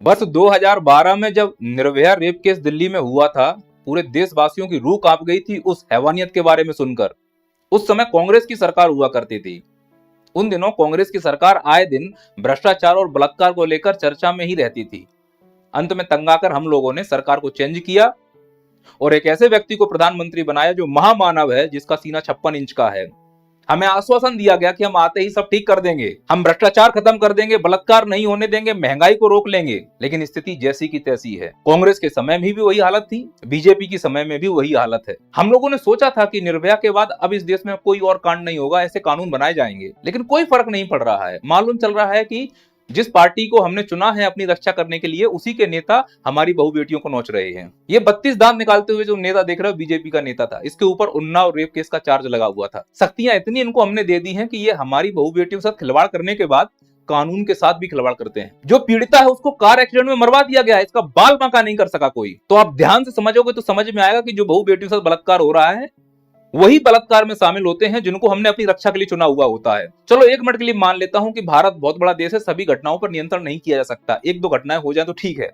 वर्ष 2012 में जब निर्भया रेप केस दिल्ली में हुआ था, पूरे देशवासियों की रूह कांप गई थी उस हैवानियत के बारे में सुनकर। उस समय कांग्रेस की सरकार हुआ करती थी। उन दिनों कांग्रेस की सरकार आए दिन भ्रष्टाचार और बलात्कार को लेकर चर्चा में ही रहती थी। अंत में तंग आकर हम लोगों ने सरकार को चेंज किया और एक ऐसे व्यक्ति को प्रधानमंत्री बनाया जो महामानव है, जिसका सीना 56 इंच का है। हमें आश्वासन दिया गया कि हम आते ही सब ठीक कर देंगे, हम भ्रष्टाचार खत्म कर देंगे, बलात्कार नहीं होने देंगे, महंगाई को रोक लेंगे। लेकिन स्थिति जैसी की तैसी है। कांग्रेस के समय में भी वही हालत थी, बीजेपी की समय में भी वही हालत है। हम लोगों ने सोचा था कि निर्भया के बाद अब इस देश में कोई और कांड नहीं होगा, ऐसे कानून बनाए जाएंगे, लेकिन कोई फर्क नहीं पड़ रहा है। मालूम चल रहा है कि जिस पार्टी को हमने चुना है अपनी रक्षा करने के लिए, उसी के नेता हमारी बहु बेटियों को नोच रहे हैं। ये 32 दांत निकालते हुए जो नेता देख रहे हो, बीजेपी का नेता था। इसके ऊपर उन्नाव रेप केस का चार्ज लगा हुआ था। शक्तियां इतनी इनको हमने दे दी हैं कि ये हमारी बहु बेटियों के साथ खिलवाड़ करने के बाद कानून के साथ भी खिलवाड़ करते हैं। जो पीड़िता है उसको कार एक्सीडेंट में मरवा दिया गया है, इसका बाल बांका नहीं कर सका कोई। तो आप ध्यान से समझोगे तो समझ में आएगा कि जो बहु बेटियों के साथ बलात्कार हो रहा है, वही बलात्कार में शामिल होते हैं जिनको हमने अपनी रक्षा के लिए चुना हुआ होता है। चलो एक मिनट के लिए मान लेता हूं कि भारत बहुत बड़ा देश है, सभी घटनाओं पर नियंत्रण नहीं किया जा सकता। एक दो घटनाएं हो जाए तो ठीक है।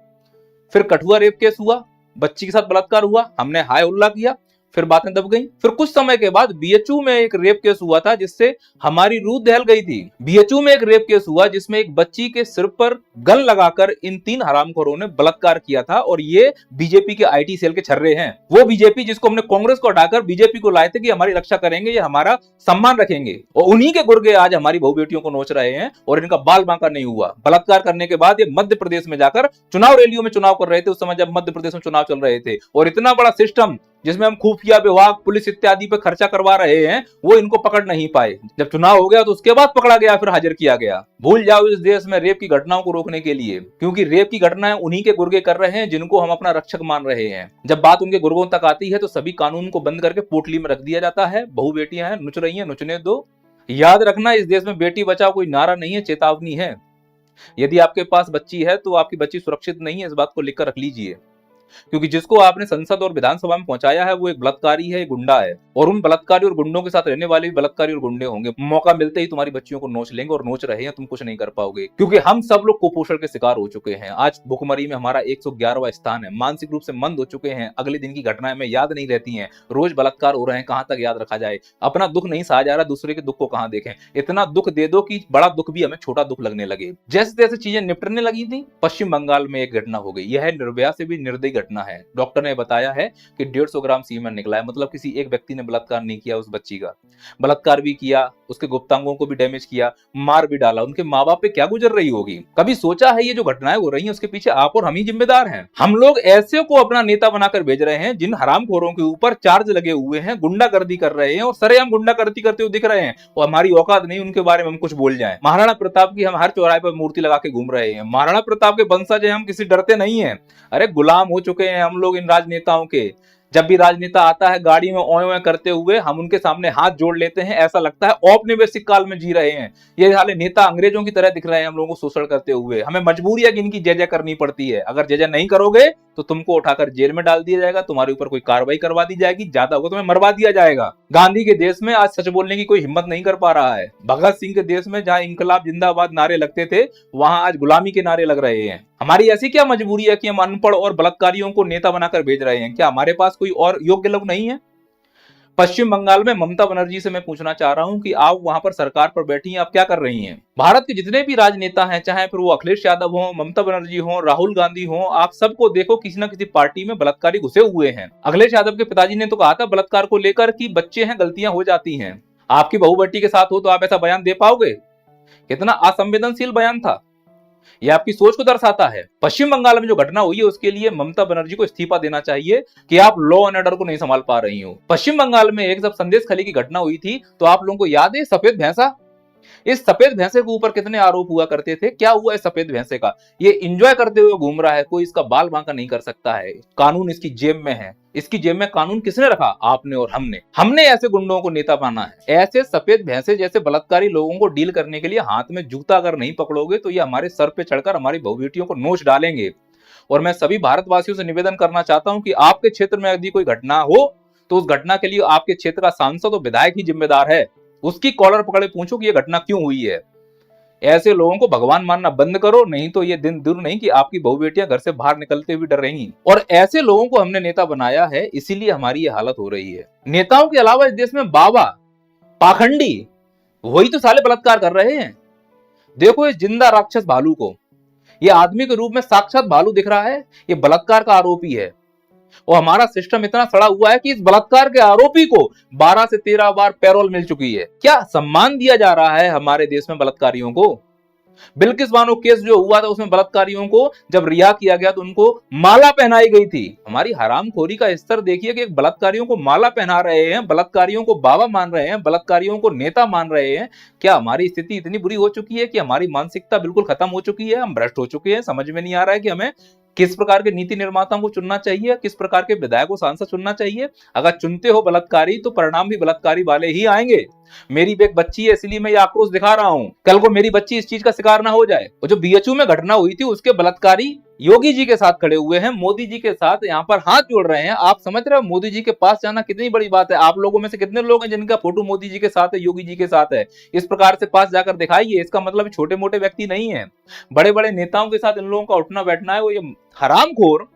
फिर कठुआ रेप केस हुआ, बच्ची के साथ बलात्कार हुआ, हमने हाय उल्ला किया, फिर बातें दब गई। फिर कुछ समय के बाद बीएचयू में एक रेप केस हुआ था जिससे हमारी रूह दहल गई थी। बीएचयू में एक रेप केस हुआ जिसमें एक बच्ची के सिर पर गन लगाकर इन 3 हरामखोरों ने बलात्कार किया था। और ये बीजेपी के आईटी सेल के छर्रे हैं। वो बीजेपी जिसको हमने कांग्रेस को हटाकर बीजेपी को लाए थे कि हमारी रक्षा करेंगे, ये हमारा सम्मान रखेंगे, और उन्हीं के गुर्गे आज हमारी बहु बेटियों को नोच रहे हैं और इनका बाल बांका नहीं हुआ। बलात्कार करने के बाद ये मध्य प्रदेश में जाकर चुनाव रैलियों में चुनाव कर रहे थे, उस समय जब मध्य प्रदेश में चुनाव चल रहे थे। और इतना बड़ा सिस्टम जिसमें हम खुफिया विभाग, पुलिस इत्यादि पे खर्चा करवा रहे हैं, वो इनको पकड़ नहीं पाए। जब चुनाव हो गया तो उसके बाद पकड़ा गया, फिर हाजिर किया गया। भूल जाओ इस देश में रेप की घटनाओं को रोकने के लिए, क्योंकि रेप की घटनाएं उन्हीं के गुर्गे कर रहे हैं जिनको हम अपना रक्षक मान रहे हैं। जब बात उनके गुर्गों तक आती है तो सभी कानून को बंद करके पोटली में रख दिया जाता है। बहु बेटियां हैं, नुच रही हैं, नुचने दो। याद रखना, इस देश में बेटी बचाओ कोई नारा नहीं है, चेतावनी है। यदि आपके पास बच्ची है तो आपकी बच्ची सुरक्षित नहीं है, इस बात को लिखकर रख लीजिए। क्योंकि जिसको आपने संसद और विधानसभा में पहुंचाया है वो एक बलात्कारी है, एक गुंडा है। और उन बलात्कारी और गुंडों के साथ रहने वाले भी बलात्कारी और गुंडे होंगे। मौका मिलते ही तुम्हारी बच्चियों को नोच लेंगे, और नोच रहे हैं, तुम कुछ नहीं कर पाओगे। क्योंकि हम सब लोग कुपोषण के शिकार हो चुके हैं। आज भुखमरी में हमारा 111वां स्थान है। मानसिक रूप से मंद हो चुके हैं। अगले दिन की घटनाएं हमें याद नहीं रहती हैं। रोज बलात्कार हो रहे हैं, कहां तक याद रखा जाए। अपना दुख नहीं सहा जा रहा, दूसरे के दुख को कहां देखें। इतना दुख दे दो कि बड़ा दुख भी हमें छोटा दुख लगने लगे। जैसे तैसे चीजें निपटने लगी थी। पश्चिम बंगाल में एक घटना हो गई। यह निर्भया से भी निर्दयी घटना है। डॉक्टर ने बताया है कि 150 ग्राम सीमेंट निकला है। मतलब किसी एक व्यक्ति ने बलात्कार नहीं किया, उस बच्ची का बलात्कार भी किया, उसके गुप्तांगों को भी डैमेज किया, मार भी डाला। उनके माँ बाप पे क्या गुजर रही होगी। कभी सोचा है ये जो घटनाएं हो रही हैं उसके पीछे आप और हम ही जिम्मेदार हैं। हम लोग ऐसे को अपना नेता बनाकर भेज रहे हैं जिन हरामखोरों के ऊपर चार्ज लगे हुए हैं, गुंडागर्दी कर रहे हैं और सरेआम गुंडागर्दी करते हुए दिख रहे हैं। और हमारी औकात नहीं उनके बारे में हम कुछ बोल जाएं। महाराणा प्रताप की हम हर चौराहे पर मूर्ति लगा के घूम रहे हैं। महाराणा प्रताप के वंशज हैं हम, किसी डरते नहीं है। अरे गुलाम हो चुके हैं हम लोग इन राजनेताओं के। जब भी राजनेता आता है गाड़ी में ओए ओए करते हुए, हम उनके सामने हाथ जोड़ लेते हैं। ऐसा लगता है औपनिवेशिक काल में जी रहे हैं। ये हाले नेता अंग्रेजों की तरह दिख रहे हैं हम लोगों को शोषण करते हुए। हमें मजबूरी है कि इनकी जय जय करनी पड़ती है। अगर जय जय नहीं करोगे तो तुमको उठाकर जेल में डाल दिया जाएगा, तुम्हारे ऊपर कोई कार्रवाई करवा दी जाएगी, ज्यादा होगा तुम्हें मरवा दिया जाएगा। गांधी के देश में आज सच बोलने की कोई हिम्मत नहीं कर पा रहा है। भगत सिंह के देश में जहां इंकलाब जिंदाबाद नारे लगते थे, वहां आज गुलामी के नारे लग रहे हैं। हमारी ऐसी क्या मजबूरी है कि हम अनपढ़ और बलात्कारियों को नेता बनाकर भेज रहे हैं? क्या हमारे पास कोई और योग्य लोग नहीं है? पश्चिम बंगाल में ममता बनर्जी से मैं पूछना चाह रहा हूं कि आप वहां पर सरकार पर बैठी हैं, आप क्या कर रही हैं? भारत के जितने भी राजनेता हैं, चाहे फिर वो अखिलेश यादव हो, ममता बनर्जी हो, राहुल गांधी हो, आप सबको देखो किसी न किसी पार्टी में बलात्कारी घुसे हुए हैं। अखिलेश यादव के पिताजी ने तो कहा था बलात्कार को लेकर कि बच्चे हैं, गलतियां हो जाती हैं। आपकी बहू बेटी के साथ हो तो आप ऐसा बयान दे पाओगे? कितना असंवेदनशील बयान था। यह आपकी सोच को दर्शाता है। पश्चिम बंगाल में जो घटना हुई है उसके लिए ममता बनर्जी को इस्तीफा देना चाहिए कि आप लॉ एंड ऑर्डर को नहीं संभाल पा रही हो। पश्चिम बंगाल में एक जब संदेश खली की घटना हुई थी तो आप लोगों को याद है सफेद भैंसा? इस सफेद भैंसे के ऊपर कितने आरोप हुआ करते थे। क्या हुआ इस सफेद भैंसे का? ये एंजॉय करते हुए घूम रहा है, कोई इसका बाल बांका नहीं कर सकता है। कानून इसकी जेब में है। इसकी जेब में कानून किसने रखा? आपने और हमने ऐसे गुंडों को नेता बना है। ऐसे सफेद भैंसे जैसे बलात्कारी लोगों को डील करने के लिए हाथ में जूता अगर नहीं पकड़ोगे तो ये हमारे सर पे चढ़कर हमारी बहु बेटियों को नोच डालेंगे। और मैं सभी भारतवासियों से निवेदन करना चाहता हूं कि आपके क्षेत्र में यदि कोई घटना हो तो उस घटना के लिए आपके क्षेत्र का सांसद और विधायक ही जिम्मेदार है। उसकी कॉलर पकड़े पूछो कि यह घटना क्यों हुई है। ऐसे लोगों को भगवान मानना बंद करो, नहीं तो ये दिन दूर नहीं कि आपकी बहू बेटियां घर से बाहर निकलते हुए डर रही। और ऐसे लोगों को हमने नेता बनाया है, इसीलिए हमारी ये हालत हो रही है। नेताओं के अलावा इस देश में बाबा, पाखंडी, वही तो साले बलात्कार कर रहे हैं। देखो इस जिंदा राक्षस भालू को, ये आदमी के रूप में साक्षात भालू दिख रहा है, ये बलात्कार का आरोपी है। और हमारा सिस्टम इतना सड़ा हुआ है कि इस बलात्कार के आरोपी को 12 से 13 बार पैरोल मिल चुकी है। क्या सम्मान दिया जा रहा है हमारे देश में बलात्कारियों को? बिल्किस बानो केस जो हुआ था उसमें बलात्कारियों को जब रिहा किया गया तो उनको माला पहनाई गई थी। हमारी हरामखोरी का स्तर देखिए कि बलात्कारियों को माला पहना रहे हैं, बलात्कारियों को बाबा मान रहे हैं, बलात्कारियों को नेता मान रहे हैं। क्या हमारी स्थिति इतनी बुरी हो चुकी है कि हमारी मानसिकता बिल्कुल खत्म हो चुकी है, हम भ्रष्ट हो चुके हैं? समझ में नहीं आ रहा है कि हमें किस प्रकार के नीति निर्माताओं को चुनना चाहिए, किस प्रकार के विधायकों सांसद चुनना चाहिए। अगर चुनते हो बलात्कारी तो परिणाम भी बलात्कारी वाले ही आएंगे। मेरी एक बच्ची है इसलिए मैं ये आक्रोश दिखा रहा हूं, कल को मेरी बच्ची इस चीज का शिकार ना हो जाए। और जो बीएचयू में घटना हुई थी उसके बलात्कारी योगी जी के साथ खड़े हुए हैं, मोदी जी के साथ यहाँ पर हाथ जोड़ रहे हैं। आप समझ रहे हो मोदी जी के पास जाना कितनी बड़ी बात है? आप लोगों में से कितने लोग हैं जिनका फोटो मोदी जी के साथ है, योगी जी के साथ है? इस प्रकार से पास जाकर दिखाइए। इसका मतलब छोटे मोटे व्यक्ति नहीं है, बड़े बड़े नेताओं के साथ इन लोगों का उठना बैठना है। वो ये हरामखोर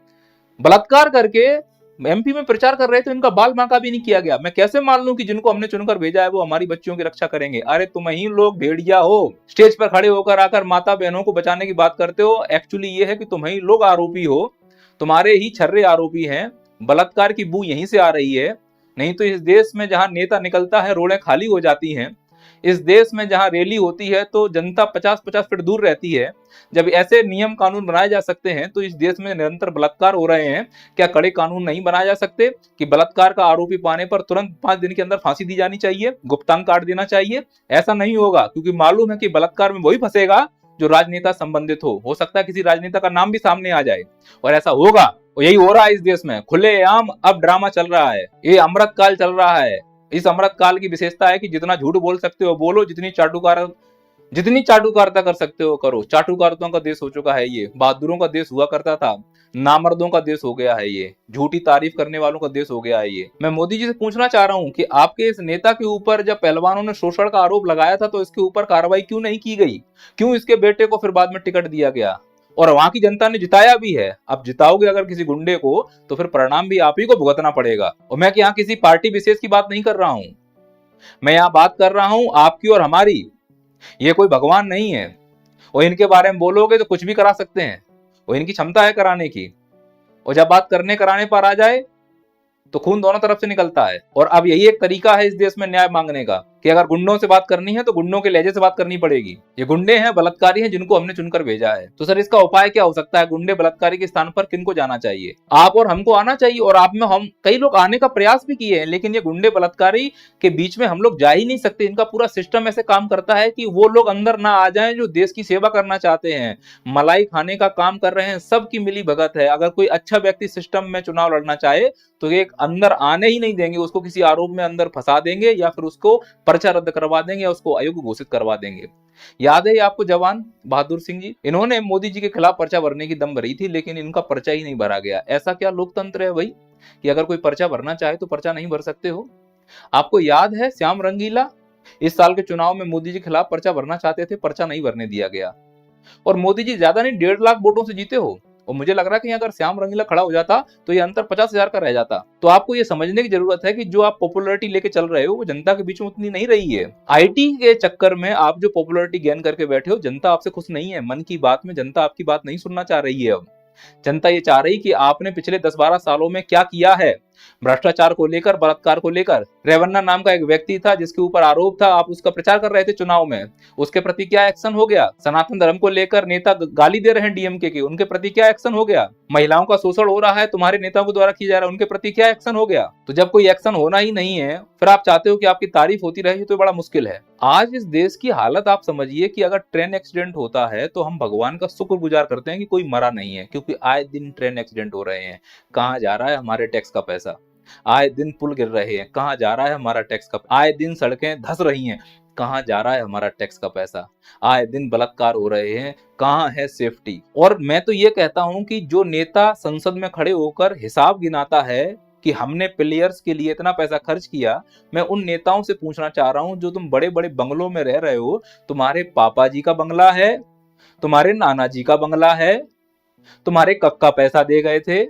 बलात्कार करके एमपी में प्रचार कर रहे थे, इनका बाल बांका भी नहीं किया गया। मैं कैसे मान लूं कि जिनको हमने चुनकर भेजा है वो हमारी बच्चियों की रक्षा करेंगे? अरे तुम ही लोग भेड़िया हो, स्टेज पर खड़े होकर आकर माता बहनों को बचाने की बात करते हो। एक्चुअली ये है कि तुम ही लोग आरोपी हो, तुम्हारे ही छर्रे आरोपी हैं। बलात्कार की बू यहीं से आ रही है। नहीं तो इस देश में जहां नेता निकलता है रोडें खाली हो जाती हैं। इस देश में जहां रैली होती है तो जनता 50-50 फीट दूर रहती है। जब ऐसे नियम कानून बनाए जा सकते हैं तो इस देश में निरंतर बलात्कार हो रहे हैं, क्या कड़े कानून नहीं बनाए जा सकते कि बलात्कार का आरोपी पाने पर तुरंत 5 दिन के अंदर फांसी दी जानी चाहिए, गुप्तांग काट देना चाहिए? ऐसा नहीं होगा, क्योंकि मालूम है कि बलात्कार में वही फंसेगा जो राजनेता संबंधित हो सकता है किसी राजनेता का नाम भी सामने आ जाए। और ऐसा होगा, और यही हो रहा है इस देश में खुलेआम। अब ड्रामा चल रहा है, ये अमृत काल चल रहा है। इस अमृत काल की विशेषता है कि जितना झूठ बोल सकते हो बोलो, जितनी चाटुकारिता कर सकते हो करो। चाटुकारिताओं का देश हो चुका है ये, बहादुरों का देश हुआ करता था, नामर्दों का देश हो गया है ये, झूठी तारीफ करने वालों का देश हो गया है ये। मैं मोदी जी से पूछना चाह रहा हूं कि आपके इस नेता के ऊपर जब पहलवानों ने शोषण का आरोप लगाया था तो इसके ऊपर कार्रवाई क्यों नहीं की गई? क्यों इसके बेटे को फिर बाद में टिकट दिया गया? और वहां की जनता ने जिताया भी है। अब जिताओगे अगर किसी गुंडे को तो फिर परिणाम भी आप ही को भुगतना पड़ेगा। और मैं यहाँ किसी पार्टी विशेष की बात नहीं कर रहा हूं, मैं यहाँ बात कर रहा हूं आपकी और हमारी। ये कोई भगवान नहीं है, और इनके बारे में बोलोगे तो कुछ भी करा सकते हैं, और इनकी क्षमता है कराने की। और जब बात करने कराने पर आ जाए तो खून दोनों तरफ से निकलता है। और अब यही एक तरीका है इस देश में न्याय मांगने का कि अगर गुंडों से बात करनी है तो गुंडों के लहजे से बात करनी पड़ेगी। ये गुंडे हैं, बलात्कारी हैं, जिनको हमने चुनकर भेजा है। तो सर इसका उपाय क्या हो सकता है? गुंडे बलात्कारी के स्थान पर किनको जाना चाहिए? आप और हमको आना चाहिए। और आप में हम कई लोग आने का प्रयास भी किए हैं, लेकिन ये गुंडे बलात्कारी के बीच में हम लोग जा ही नहीं सकते। इनका पूरा सिस्टम ऐसे काम करता है कि वो लोग अंदर ना आ जाए जो देश की सेवा करना चाहते हैं, मलाई खाने का काम कर रहे हैं। सबकी मिली भगत है। अगर कोई अच्छा व्यक्ति सिस्टम में चुनाव लड़ना चाहे तो एक अंदर आने ही नहीं देंगे, उसको किसी आरोप में अंदर फंसा देंगे, या फिर उसको पर्चा रद्द करवा देंगे, या उसको अयोग्य घोषित करवा देंगे। याद है आपको जवान बहादुर सिंह जी? इन्होंने मोदी जी के खिलाफ पर्चा भरने की दम भरी थी, लेकिन इनका पर्चा ही नहीं भरा गया। ऐसा क्या लोकतंत्र है भाई कि अगर कोई पर्चा भरना चाहे तो पर्चा नहीं भर सकते हो? आपको याद है श्याम रंगीला इस साल के चुनाव में मोदी जी के खिलाफ पर्चा भरना चाहते थे, पर्चा नहीं भरने दिया गया। और मोदी जी ज्यादा नहीं 1.5 लाख वोटों से जीते हो। और मुझे लग रहा है कि अगर श्याम रंगीला खड़ा हो जाता तो ये अंतर 50,000 का रह जाता। तो आपको ये समझने की जरूरत है कि जो आप पॉपुलैरिटी लेके चल रहे हो वो जनता के बीच में उतनी नहीं रही है। आईटी के चक्कर में आप जो पॉपुलैरिटी गेन करके बैठे हो, जनता आपसे खुश नहीं है। मन की बात में जनता आपकी बात नहीं सुनना चाह रही है। अब जनता ये चाह रही कि आपने पिछले 10-12 सालों में क्या किया है। भ्रष्टाचार को लेकर, बलात्कार को लेकर, रेवन्ना नाम का एक व्यक्ति था जिसके ऊपर आरोप था, आप उसका प्रचार कर रहे थे चुनाव में, उसके प्रति क्या एक्शन हो गया? सनातन धर्म को लेकर नेता गाली दे रहे हैं डीएमके की, उनके प्रति क्या एक्शन हो गया? महिलाओं का शोषण हो रहा है तुम्हारे नेताओं के द्वारा किया जा रहा है, उनके प्रति क्या एक्शन हो गया? तो जब कोई एक्शन होना ही नहीं है फिर आप चाहते हो कि आपकी तारीफ होती रहे, तो बड़ा मुश्किल है। आज इस देश की हालत आप समझिए कि अगर ट्रेन एक्सीडेंट होता है तो हम भगवान का शुक्रगुजार करते हैं कि कोई मरा नहीं है, क्योंकि आए दिन ट्रेन एक्सीडेंट हो रहे हैं। कहां जा रहा है हमारे टैक्स का पैसा? आए दिन पुल गिर रहे हैं, कहां जा रहा है हमारा टैक्स का? आए दिन सड़कें धंस रही हैं, कहां जा रहा है हमारा टैक्स का पैसा? आए दिन बलात्कार हो रहे हैं, कहां है सेफ्टी? और मैं तो ये कहता हूं कि जो नेता संसद में खड़े होकर हिसाब गिनाता है कि हमने प्लेयर्स के लिए इतना पैसा खर्च किया। मैं उन नेताओं से पूछना चाह रहा हूं जो तुम बड़े बड़े बंगलों में रह रहे हो, तुम्हारे पापा जी का बंगला है, तुम्हारे नाना जी का बंगला है, तुम्हारे कक्का पैसा दे गए थे,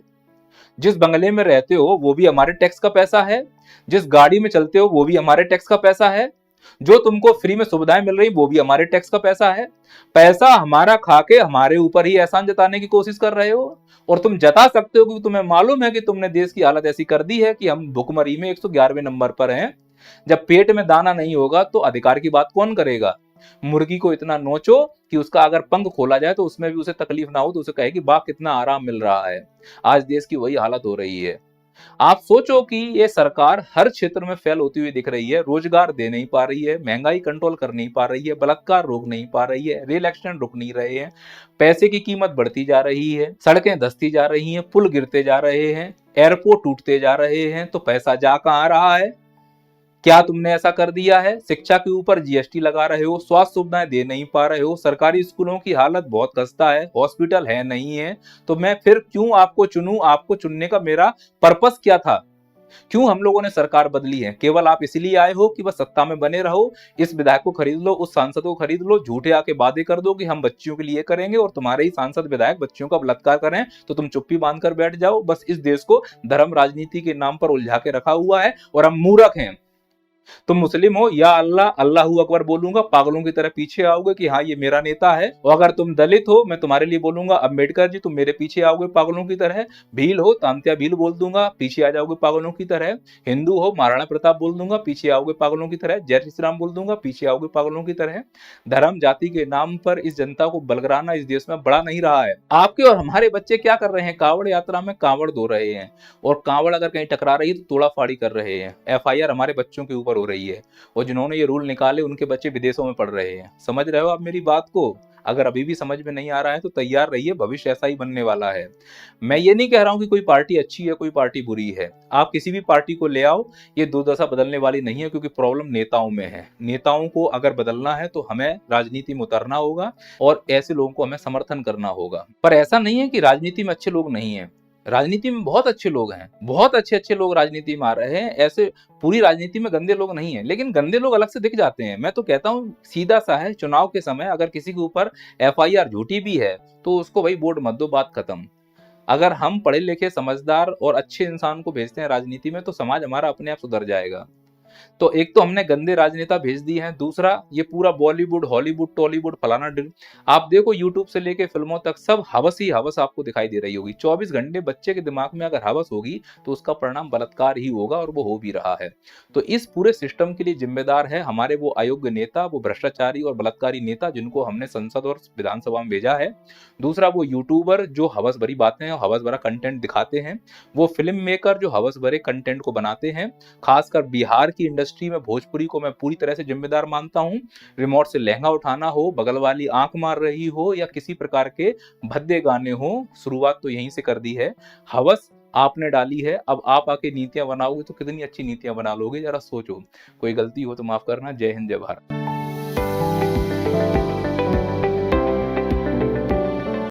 जिस बंगले में रहते हो वो भी हमारे टैक्स का पैसा है, जिस गाड़ी में चलते हो वो भी हमारे टैक्स का पैसा है, जो तुमको फ्री में सुविधाएं मिल रही वो भी हमारे टैक्स का पैसा है। पैसा हमारा खा के हमारे ऊपर ही एहसान जताने की कोशिश कर रहे हो। और तुम जता सकते हो क्योंकि तुम्हें मालूम है कि तुमने देश की हालत ऐसी कर दी है कि हम भुखमरी में 111वें नंबर पर हैं। जब पेट में दाना नहीं होगा तो अधिकार की बात कौन करेगा। मुर्गी को इतना नोचो कि उसका अगर पंख खोला जाए तो उसमें भी उसे तकलीफ ना हो तो उसे कहे कि वाह कितना आराम मिल रहा है। आज देश की वही हालत हो रही है। आप सोचो कि ये सरकार हर क्षेत्र में फेल होती हुई दिख रही है, रोजगार दे नहीं पा रही है, महंगाई कंट्रोल कर नहीं पा रही है, बलात्कार रोक नहीं पा रही है, रेल एक्सीडेंट रुक नहीं रहे हैं, पैसे की कीमत बढ़ती जा रही है, सड़कें धंसती जा रही हैं, पुल गिरते जा रहे हैं, एयरपोर्ट टूटते जा रहे हैं, तो पैसा जा कहां रहा है। क्या तुमने ऐसा कर दिया है। शिक्षा के ऊपर जीएसटी लगा रहे हो, स्वास्थ्य सुविधाएं दे नहीं पा रहे हो, सरकारी स्कूलों की हालत बहुत खस्ता है, हॉस्पिटल है नहीं है, तो मैं फिर क्यों आपको चुनूं। आपको चुनने का मेरा पर्पस क्या था। क्यों हम लोगों ने सरकार बदली है। केवल आप इसलिए आए हो कि बस सत्ता में बने रहो, इस विधायक को खरीद लो, उस सांसद को खरीद लो, झूठे आके वादे कर दो कि हम बच्चियों के लिए करेंगे और तुम्हारे ही सांसद विधायक बच्चियों का बलात्कार करें तो तुम चुप्पी बांध कर बैठ जाओ। बस इस देश को धर्म राजनीति के नाम पर उलझा के रखा हुआ है और हम मूर्ख हैं। तुम मुस्लिम हो, या अल्लाह अल्लाहू अकबर बोलूंगा, पागलों की तरह पीछे आओगे कि हाँ ये मेरा नेता है। और अगर तुम दलित हो, मैं तुम्हारे लिए बोलूंगा अम्बेडकर जी, तुम मेरे पीछे आओगे पागलों की तरह। भील हो, तांत्या भील बोल दूंगा, पीछे आ जाओगे पागलों की तरह। हिंदू हो, महाराणा प्रताप बोल दूंगा, पीछे आओगे पागलों की तरह। जय श्री राम बोल दूंगा, पीछे आओगे पागलों की तरह। धर्म जाति के नाम पर इस जनता को बलगराना इस देश में बड़ा नहीं रहा है। आपके और हमारे बच्चे क्या कर रहे हैं, कांवड़ यात्रा में कांवड़ धो रहे हैं, और कांवड़ अगर कहीं टकरा रही है तो तोड़ा फाड़ी कर रहे हैं। एफआईआर हमारे बच्चों के ऊपर हो रही है, और जिन्होंने ये रूल निकाले उनके बच्चे विदेशों में पढ़ रहे हैं। समझ रहे हो आप मेरी बात को। अगर अभी भी समझ में नहीं आ रहा है तो तैयार रहिए, भविष्य ऐसा ही बनने वाला है। मैं ये नहीं कह रहा हूं कि कोई पार्टी अच्छी है कोई पार्टी बुरी है, आप किसी भी पार्टी को ले आओ, ये दुर्दशा बदलने वाली नहीं है, क्योंकि प्रॉब्लम नेताओं में है। नेताओं को अगर बदलना है तो हमें राजनीति में उतरना होगा और ऐसे लोगों को हमें समर्थन करना होगा। पर ऐसा नहीं है कि राजनीति में अच्छे लोग नहीं है, राजनीति में बहुत अच्छे लोग हैं, बहुत अच्छे अच्छे लोग राजनीति में आ रहे हैं। ऐसे पूरी राजनीति में गंदे लोग नहीं है, लेकिन गंदे लोग अलग से दिख जाते हैं। मैं तो कहता हूं सीधा सा है, चुनाव के समय अगर किसी के ऊपर एफआईआर झूठी भी है तो उसको भाई वोट मत दो, बात खत्म। अगर हम पढ़े लिखे समझदार और अच्छे इंसान को भेजते हैं राजनीति में तो समाज हमारा अपने आप सुधर जाएगा। तो एक तो हमने गंदे राजनेता भेज दिए हैं, दूसरा ये पूरा बॉलीवुड हॉलीवुड टॉलीवुड फलाना ड्रिल। आप देखो यूट्यूब से लेके फिल्मों तक सब हवस ही हवस आपको दिखाई दे रही होगी। 24 घंटे बच्चे के दिमाग में अगर हवस होगी तो उसका परिणाम बलात्कार ही होगा, और वो हो भी रहा है। तो इस पूरे सिस्टम के लिए जिम्मेदार है हमारे वो अयोग्य नेता, वो भ्रष्टाचारी और बलात्कारी नेता जिनको हमने संसद और विधानसभा में भेजा है। दूसरा वो यूट्यूबर जो हवस भरी बातें और हवस भरा कंटेंट दिखाते हैं, वो फिल्म मेकर जो हवस भरे कंटेंट को बनाते हैं। खासकर बिहार की इंडस्ट्री में भोजपुरी को मैं पूरी तरह से जिम्मेदार मानता हूं। रिमोट से लहंगा उठाना हो, बगल वाली आंख मार रही हो, या किसी प्रकार के भद्दे गाने हो, शुरुआत तो यहीं से कर दी है। हवस आपने डाली है, अब आप आके नीतियां बनाओगे तो कितनी अच्छी नीतियां बना लोगे, जरा सोचो। कोई गलती हो तो माफ करना। जय हिंद जय भारत।